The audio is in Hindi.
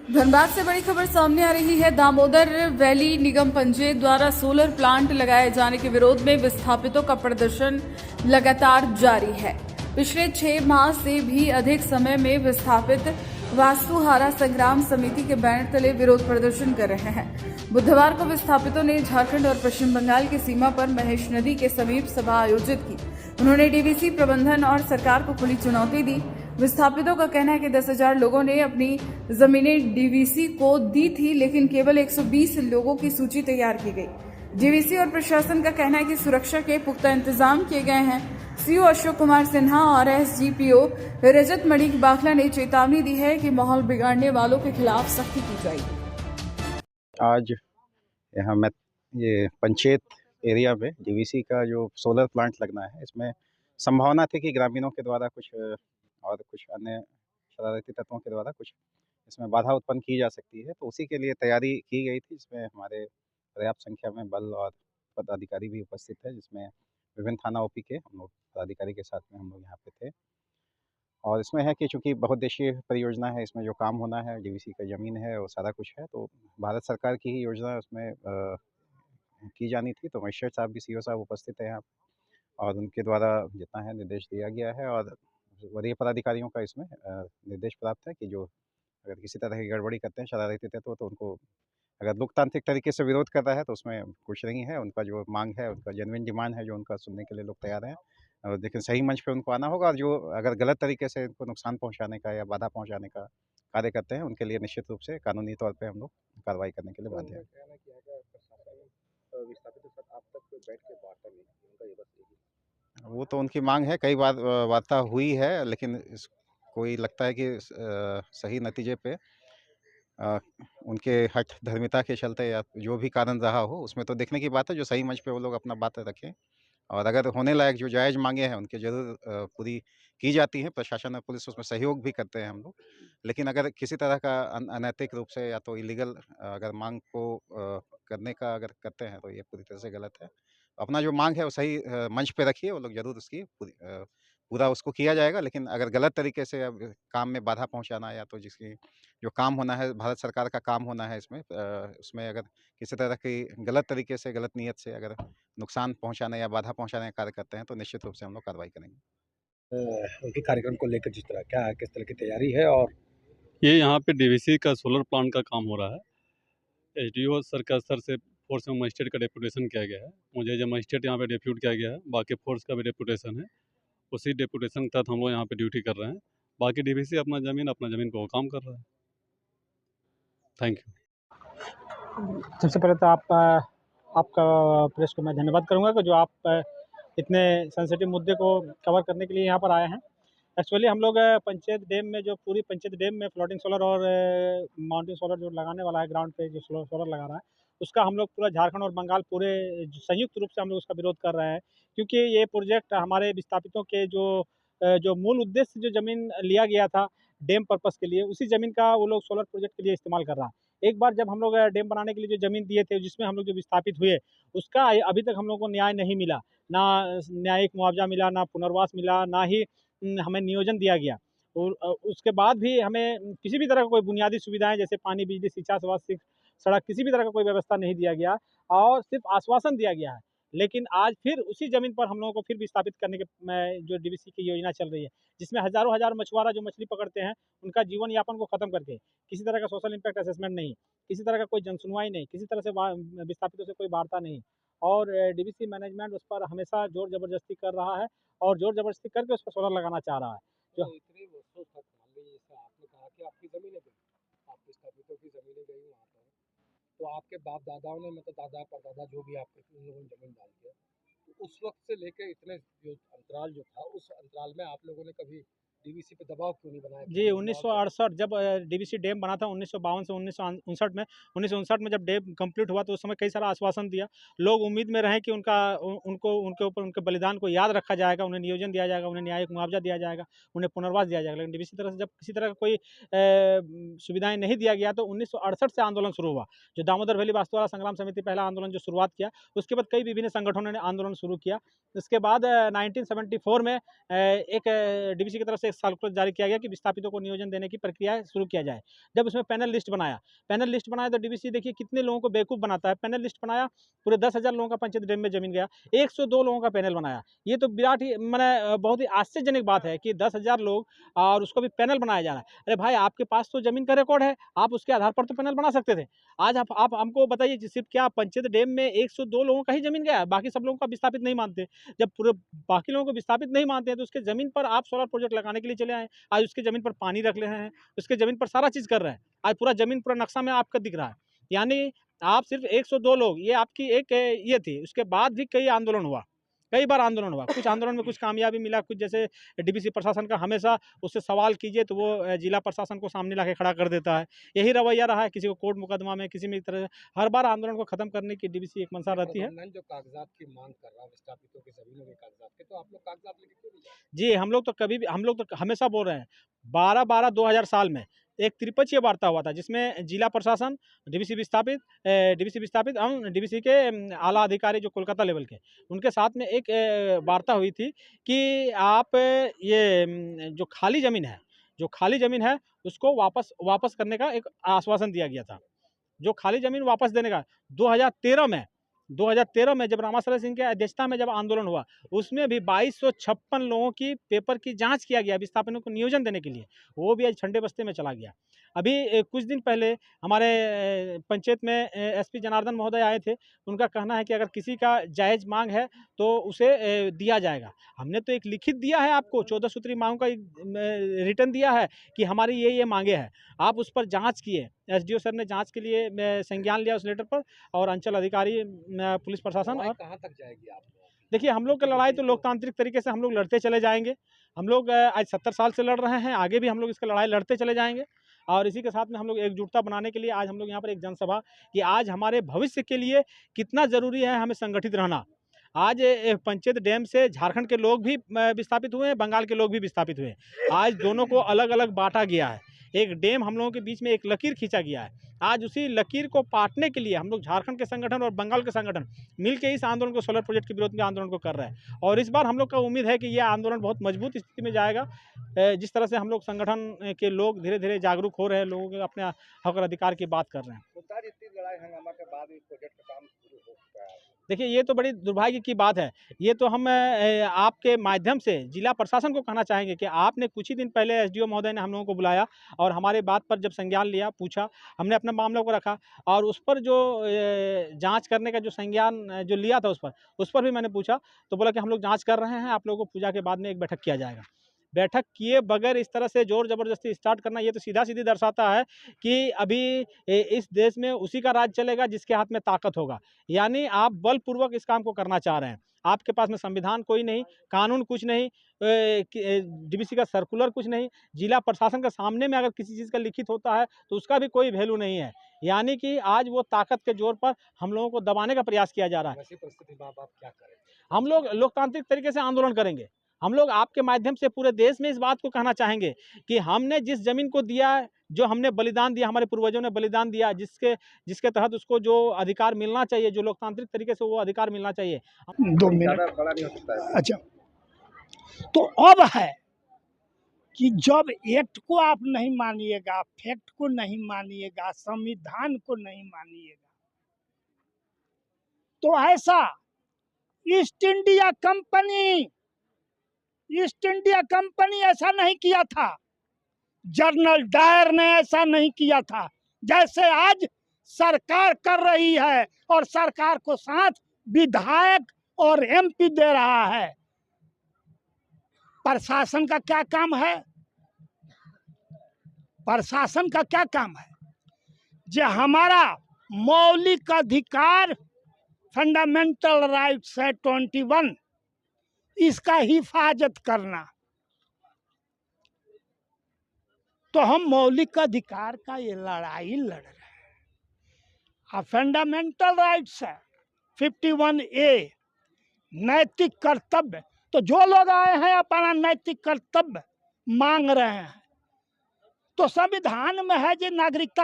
धनबाद से बड़ी खबर सामने आ रही है। दामोदर वैली निगम पंचायत द्वारा सोलर प्लांट लगाए जाने के विरोध में विस्थापितों का प्रदर्शन लगातार जारी है। पिछले 6 माह से भी अधिक समय में विस्थापित वास्तुहारा संग्राम समिति के बैनर तले विरोध प्रदर्शन कर रहे हैं। बुधवार को विस्थापितों ने झारखंड और पश्चिम बंगाल की सीमा पर महेश नदी के समीप सभा आयोजित की। उन्होंने डीवीसी प्रबंधन और सरकार को खुली चुनौती दी। विस्थापितों का कहना है कि 10,000 लोगों ने अपनी जमीनें डीवीसी को दी थी, लेकिन केवल 120 लोगों की सूची तैयार की गई। डीवीसी और प्रशासन का कहना है कि सुरक्षा के पुख्ता इंतजाम किए गए हैं। सीओ अशोक कुमार सिन्हा और एसडीपीओ रजत मणिक बाखला ने चेतावनी दी है कि माहौल बिगाड़ने वालों के खिलाफ सख्ती की जाएगी। आज यहाँ मैं ये पंचायत एरिया में डीवीसी का जो सोलर प्लांट लगना है, इसमें संभावना थी कि ग्रामीणों के द्वारा कुछ और कुछ अन्य शरारती तत्वों के द्वारा कुछ इसमें बाधा उत्पन्न की जा सकती है। तो उसी के लिए तैयारी की गई थी, जिसमें हमारे पर्याप्त संख्या में बल और पदाधिकारी भी उपस्थित है, जिसमें विभिन्न थाना ओपी के हम लोग पदाधिकारी के साथ में हम लोग यहाँ पे थे। और इसमें है कि चूँकि बहुउद्देशीय परियोजना है, इसमें जो काम होना है, डीवीसी का ज़मीन है और सारा कुछ है, तो भारत सरकार की ही योजना उसमें की जानी थी। तो मजिस्ट्रेट साहब भी सीओ साहब उपस्थित हैं यहाँ और उनके द्वारा जितना है निर्देश दिया गया है और वरीय पदाधिकारियों का इसमें निर्देश प्राप्त है कि जो अगर किसी तरह की गड़बड़ी करते हैं शरारती तत्व, तो उनको अगर लोकतांत्रिक तरीके से विरोध कर रहा है तो उसमें कुछ नहीं है। उनका जो मांग है, उनका जेन्युइन डिमांड है, जो उनका सुनने के लिए लोग तैयार हैं। और लेकिन सही मंच पे उनको आना होगा और जो अगर गलत तरीके से उनको नुकसान पहुँचाने का या बाधा पहुँचाने का कार्य करते हैं, उनके लिए निश्चित रूप से कानूनी तौर पे हम लोग कार्रवाई करने के लिए बाध्य हैं। वो तो उनकी मांग है, कई बार वार्ता हुई है, लेकिन कोई लगता है कि सही नतीजे पे उनके हठ धर्मिता के चलते या जो भी कारण रहा हो, उसमें तो देखने की बात है, जो सही मंच पे वो लोग अपना बात रखें। और अगर होने लायक जो जायज़ मांगे हैं, उनकी ज़रूर पूरी की जाती हैं। प्रशासन और पुलिस उसमें सहयोग भी करते हैं हम लोग। लेकिन अगर किसी तरह का अनैतिक रूप से या तो इलीगल अगर मांग को करने का अगर करते हैं, तो ये पूरी तरह से गलत है। अपना जो मांग है वो सही मंच पे रखिए, वो लोग ज़रूर उसकी पूरा उसको किया जाएगा। लेकिन अगर गलत तरीके से अब काम में बाधा पहुँचाना या तो जिसकी जो काम होना है, भारत सरकार का काम होना है इसमें, उसमें अगर किसी तरह की गलत तरीके से, गलत नीयत से अगर नुकसान पहुँचाने या बाधा पहुँचाने का कार्य करते हैं, तो निश्चित रूप से हम लोग कार्रवाई करेंगे। उनके कार्यक्रम को लेकर किस तरह की तैयारी है और ये यहाँ पे डीवीसी का सोलर प्लांट का काम हो रहा है। एसडीओ सर का स्तर से फोर्स में मजिस्ट्रेट का डेपुटेशन किया गया है। मुझे जब मजिस्ट्रेट यहाँ पे डेप्यूट किया गया है, बाकी फोर्स का भी डेपुटेशन है। उसी डेपुटेशन के तहत हम लोग यहाँ पे ड्यूटी कर रहे हैं। बाकी डीवीसी अपना ज़मीन पे वो काम कर रहा है। Thank you. सबसे पहले तो आपका प्रेस को मैं धन्यवाद करूंगा कि जो आप इतने सेंसिटिव मुद्दे को कवर करने के लिए यहाँ पर आए हैं। एक्चुअली हम लोग पंचायत डैम में जो पूरी पंचायत डैम में फ्लोटिंग सोलर और माउंटेन सोलर जो लगाने वाला है, ग्राउंड पे जो सोलर लगा रहा है, उसका हम लोग पूरा झारखंड और बंगाल पूरे संयुक्त रूप से हम लोग उसका विरोध कर रहे हैं। क्योंकि ये प्रोजेक्ट हमारे विस्थापितों के जो मूल उद्देश्य जो ज़मीन लिया गया था डैम पर्पज़ के लिए, उसी ज़मीन का वो लोग सोलर प्रोजेक्ट के लिए इस्तेमाल कर रहा है। एक बार जब हम लोग डैम बनाने के लिए जो ज़मीन दिए थे, जिसमें हम लोग जो विस्थापित हुए, उसका अभी तक हम लोग को न्याय नहीं मिला। ना न्यायिक मुआवजा मिला, ना पुनर्वास मिला, ना ही हमें नियोजन दिया गया। और उसके बाद भी हमें किसी भी तरह का कोई बुनियादी सुविधाएँ जैसे पानी, बिजली, शिक्षा, स्वास्थ्य, सड़क, किसी भी तरह का कोई व्यवस्था नहीं दिया गया और सिर्फ़ आश्वासन दिया गया है। लेकिन आज फिर उसी ज़मीन पर हम लोगों को फिर विस्थापित करने के जो डीवीसी की योजना चल रही है, जिसमें हज़ारों हज़ार मछुआरा जो मछली पकड़ते हैं, उनका जीवन यापन को ख़त्म करके, किसी तरह का सोशल इम्पैक्ट असेसमेंट नहीं, किसी तरह का कोई जनसुनवाई नहीं, किसी तरह से विस्थापितों से कोई वार्ता नहीं। और डीवीसी मैनेजमेंट उस पर हमेशा ज़ोर ज़बरदस्ती कर रहा है और ज़ोर ज़बरदस्ती करके उस पर सोलर लगाना चाह रहा है। जो तो इतनी वर्षों तक मान लीजिए जैसे आपने कहा कि आपकी ज़मीनें गई, आप विस्थापितों की ज़मीनें गई वहाँ पर, तो आपके बाप दादाओं ने मतलब दादा परदादा जो भी आपके उन लोगों ने ज़मीन डाल दिया, तो उस वक्त से लेके इतने जो अंतराल जो था, उस अंतराल में आप लोगों ने कभी डीवीसी पे दबाव क्यों नहीं बनाया? जी, 1968 जब डीवीसी डैम बना था 1952 से 1959 में। 1959 में जब डैम कंप्लीट हुआ तो उस समय कई सारा आश्वासन दिया। लोग उम्मीद में रहे कि उनको उनके ऊपर उनके बलिदान को याद रखा जाएगा, उन्हें नियोजन दिया जाएगा, उन्हें न्यायिक मुआवजा दिया जाएगा, उन्हें पुनर्वास दिया जाएगा। लेकिन डीवीसी तरह से जब किसी तरह का कोई सुविधाएँ नहीं दिया गया तो 1968 से आंदोलन शुरू हुआ। जो दामोदर वैली वास्तुवारा संग्राम समिति पहला आंदोलन जो शुरुआत किया, उसके बाद कई विभिन्न संगठनों ने आंदोलन शुरू किया। इसके बाद 1974 में एक डीवीसी की तरफ से एक सर्कुलर जारी किया गया कि विस्थापितों को नियोजन देने की प्रक्रिया शुरू किया जाए। जब उसमें पैनल लिस्ट बनाया तो डीवीसी देखिए कितने लोगों को बेवकूफ़ बनाता है। पैनल लिस्ट बनाया, पूरे 10,000 लोगों का पंचायत डैम में ज़मीन गया, 102 लोगों का पैनल बनाया। ये तो विराट ही माने बहुत ही आश्चर्यजनक बात है कि 10,000 लोग और उसको भी पैनल बनाया जा रहा है। अरे भाई, आपके पास तो ज़मीन का रिकॉर्ड है, आप उसके आधार पर तो पैनल बना सकते थे। आज आप हमको बताइए कि सिर्फ क्या पंचायत डैम में 102 लोगों का ही ज़मीन गया है, बाकी सब लोगों का विस्थापित नहीं मानते। जब पूरे बाकी लोगों को विस्थापित नहीं मानते हैं तो उसके ज़मीन पर आप सोलर प्रोजेक्ट लगाने के लिए चले आए। आज उसके ज़मीन पर पानी रख रहे हैं, उसके ज़मीन पर सारा चीज़ कर रहे हैं। आज पूरा ज़मीन पूरा नक्शा में आपका दिख रहा है। यानी आप सिर्फ 102 लोग, ये आपकी एक ये थी। उसके बाद भी कई आंदोलन हुआ, कई बार आंदोलन हुआ। कुछ आंदोलन में कुछ कामयाबी मिला, कुछ जैसे डीवीसी प्रशासन का हमेशा उससे सवाल कीजिए तो वो जिला प्रशासन को सामने लाके खड़ा कर देता है। यही रवैया रहा है, किसी को कोर्ट मुकदमा में, किसी में इस तरह हर बार आंदोलन को खत्म करने की डीवीसी एक मंशा रहती है। प्रबंधन जो कागजात की मांग कर रहा है विस्थापितों की ज़मीनों के कागजात के, तो आप लोग कागजात लेके क्यों नहीं जाए? जी, हम लोग तो हमेशा बोल रहे हैं। 12/12/2000 साल में एक त्रिपक्षीय वार्ता हुआ था जिसमें जिला प्रशासन, डीवीसी विस्थापित एवं डीवीसी के आला अधिकारी जो कोलकाता लेवल के, उनके साथ में एक वार्ता हुई थी कि आप ये जो खाली ज़मीन है उसको वापस करने का एक आश्वासन दिया गया था। जो खाली ज़मीन वापस देने का 2013 में जब रामाशरण सिंह की अध्यक्षता में जब आंदोलन हुआ, उसमें भी 2256 लोगों की पेपर की जांच किया गया विस्थापितों को नियोजन देने के लिए। वो भी आज ठंडे बस्ते में चला गया। अभी कुछ दिन पहले हमारे पंचायत में एसपी जनार्दन महोदय आए थे। उनका कहना है कि अगर किसी का जायज़ मांग है तो उसे दिया जाएगा। हमने तो एक लिखित दिया है आपको, 14 सूत्री मांगों का रिटर्न दिया है कि हमारी ये मांगे हैं। आप उस पर जाँच किए। एसडीओ सर ने जाँच के लिए संज्ञान लिया उस लेटर पर, और अंचल अधिकारी, पुलिस प्रशासन और कहाँ तक जाएगी आप लोगों की? देखिए, हम लोग की लड़ाई तो लोकतांत्रिक तरीके से हम लोग लड़ते चले जाएंगे। हम लोग आज 70 साल से लड़ रहे हैं, आगे भी हम लोग इसकी लड़ाई लड़ते चले जाएंगे। और इसी के साथ में हम लोग एकजुटता बनाने के लिए आज हम लोग यहाँ पर एक जनसभा कि आज हमारे भविष्य के लिए कितना ज़रूरी है हमें संगठित रहना। आज पंचायत डैम से झारखंड के लोग भी विस्थापित हुए हैं, बंगाल के लोग भी विस्थापित हुए हैं। आज दोनों को अलग अलग बांटा गया है। एक डैम हम लोगों के बीच में एक लकीर खींचा गया है। आज उसी लकीर को पाटने के लिए हम लोग झारखंड के संगठन और बंगाल के संगठन मिलकर इस आंदोलन को, सोलर प्रोजेक्ट के विरोध में आंदोलन को कर रहे हैं। और इस बार हम लोग का उम्मीद है कि यह आंदोलन बहुत मजबूत स्थिति में जाएगा। जिस तरह से हम लोग संगठन के लोग धीरे धीरे जागरूक हो रहे हैं, लोगों के अपने हक और अधिकार की बात कर रहे हैं। इतनी लड़ाई हंगामा के बाद इस प्रोजेक्ट का काम शुरू हो चुका है। देखिए, ये तो बड़ी दुर्भाग्य की बात है। ये तो हम आपके माध्यम से जिला प्रशासन को कहना चाहेंगे कि आपने कुछ ही दिन पहले एसडीओ महोदय ने हम लोगों को बुलाया और हमारे बात पर जब संज्ञान लिया, पूछा, हमने अपने मामलों को रखा और उस पर जो जांच करने का जो संज्ञान जो लिया था उस पर भी मैंने पूछा, तो बोला कि हम लोग जांच कर रहे हैं, आप लोगों को पूजा के बाद में एक बैठक किया जाएगा। बैठक किए बगैर इस तरह से ज़ोर ज़बरदस्ती स्टार्ट करना, ये तो सीधा-सीधी दर्शाता है कि अभी इस देश में उसी का राज चलेगा जिसके हाथ में ताकत होगा। यानी आप बलपूर्वक इस काम को करना चाह रहे हैं। आपके पास में संविधान कोई नहीं, कानून कुछ नहीं, डीवीसी का सर्कुलर कुछ नहीं, जिला प्रशासन के सामने में अगर किसी चीज़ का लिखित होता है तो उसका भी कोई वैल्यू नहीं है। यानी कि आज वो ताकत के ज़ोर पर हम लोगों को दबाने का प्रयास किया जा रहा है। ऐसी परिस्थिति में आप क्या करें? हम लोग लोकतांत्रिक तरीके से आंदोलन करेंगे। हम लोग आपके माध्यम से पूरे देश में इस बात को कहना चाहेंगे कि हमने जिस ज़मीन को दिया, जो हमने बलिदान दिया, हमारे पूर्वजों ने बलिदान दिया, जिसके तहत उसको जो अधिकार मिलना चाहिए, जो लोकतांत्रिक तरीके से वो अधिकार मिलना चाहिए। 2 मिनट। बड़ा नहीं हो सकता है। अच्छा, तो अब है कि जब एक्ट को आप नहीं मानिएगा, फैक्ट को नहीं मानिएगा, संविधान को नहीं मानिएगा, तो ऐसा ईस्ट इंडिया कंपनी ऐसा नहीं किया था, जनरल डायर ने ऐसा नहीं किया था जैसे आज सरकार कर रही है, और सरकार को साथ विधायक और एमपी दे रहा है। प्रशासन का क्या काम है? प्रशासन का क्या काम है? जो हमारा मौलिक अधिकार फंडामेंटल राइट्स है 21, इसका हिफाजत करना। तो हम मौलिक अधिकार का ये लड़ाई लड़ रहे हैं। फंडामेंटल राइट्स है 51A, नैतिक कर्तव्य। तो जो लोग आए हैं अपना नैतिक कर्तव्य मांग रहे हैं, तो संविधान में है जो नागरिकता